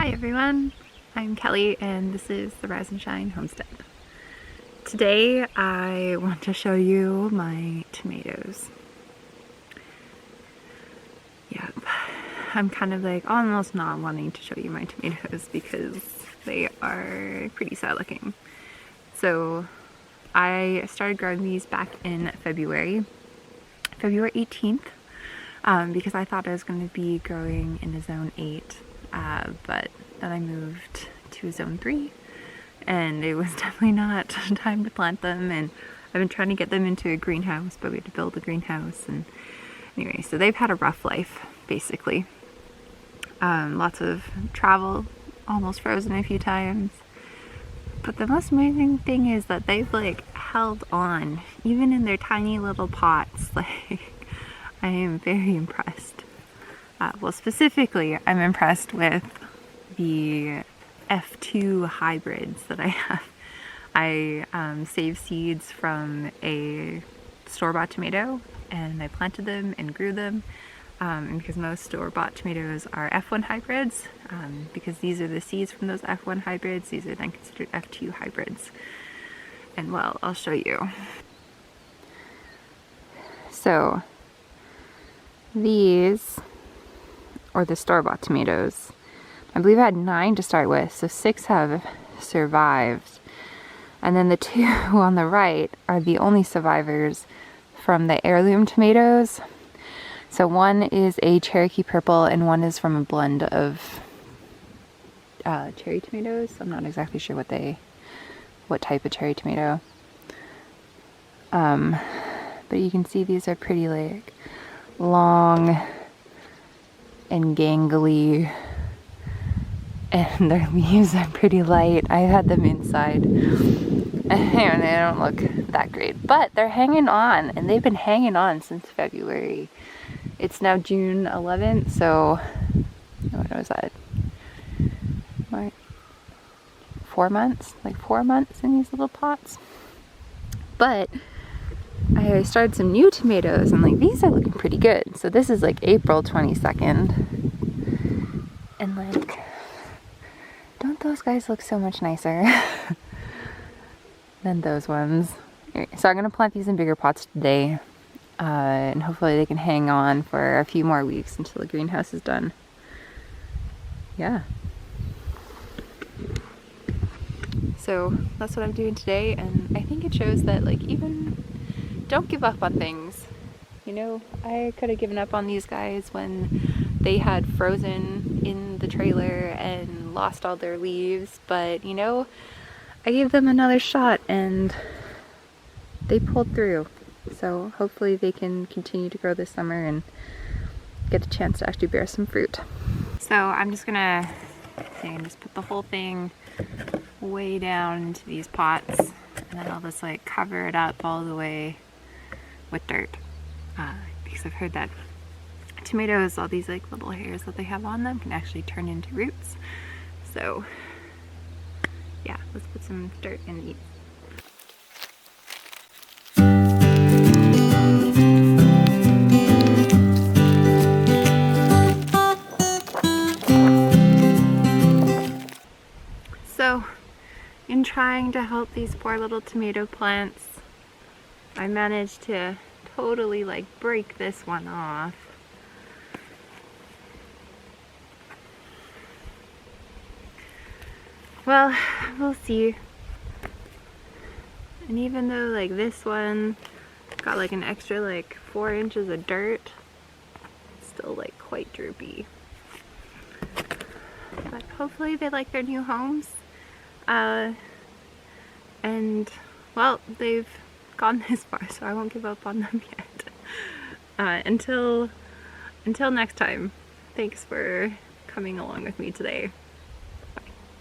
Hi everyone, I'm Kelly and this is the Rise and Shine Homestead. Today I want to show you my tomatoes. Yep, I'm kind of like almost not wanting to show you my tomatoes because they are pretty sad looking. So I started growing these back in February 18th, because I thought I was going to be growing in a zone 8. But then I moved to zone 3 and it was definitely not time to plant them, and I've been trying to get them into a greenhouse, but we had to build a greenhouse, and anyway, so they've had a rough life basically. Lots of travel, almost frozen a few times, but the most amazing thing is that they've like held on even in their tiny little pots. Like, I am very impressed. Well, specifically, I'm impressed with the F2 hybrids that I have. I saved seeds from a store-bought tomato and I planted them and grew them. And because most store-bought tomatoes are F1 hybrids, because these are the seeds from those F1 hybrids, these are then considered F2 hybrids. And well, I'll show you. So these, or the store-bought tomatoes, I believe I had 9 to start with, so 6 have survived. And then the 2 on the right are the only survivors from the heirloom tomatoes. So one is a Cherokee Purple and one is from a blend of cherry tomatoes. I'm not exactly sure what type of cherry tomato. But you can see these are pretty like long and gangly, and their leaves are pretty light. I had them inside and they don't look that great, but they're hanging on, and they've been hanging on since February. It's now June 11th, so what was that? 4 months? Like 4 months in these little pots. But I started some new tomatoes and like these are looking pretty good. So this is like April 22nd. And like, don't those guys look so much nicer than those ones? Anyway, so I'm gonna plant these in bigger pots today. And hopefully they can hang on for a few more weeks until the greenhouse is done. Yeah. So that's what I'm doing today, and I think it shows that like even don't give up on things. You know, I could have given up on these guys when they had frozen in the trailer and lost all their leaves, but you know, I gave them another shot and they pulled through. So hopefully they can continue to grow this summer and get a chance to actually bear some fruit. So I'm just gonna just put the whole thing way down into these pots, and then I'll just like cover it up all the way with dirt, because I've heard that tomatoes, all these like little hairs that they have on them, can actually turn into roots. So yeah, let's put some dirt in these. So in trying to help these poor little tomato plants, I managed to totally like break this one off. Well, we'll see. And even though like this one got like an extra like 4 inches of dirt, it's still like quite droopy. But hopefully they like their new homes. And well, they've gone this far, so I won't give up on them yet. Until next time, thanks for coming along with me today.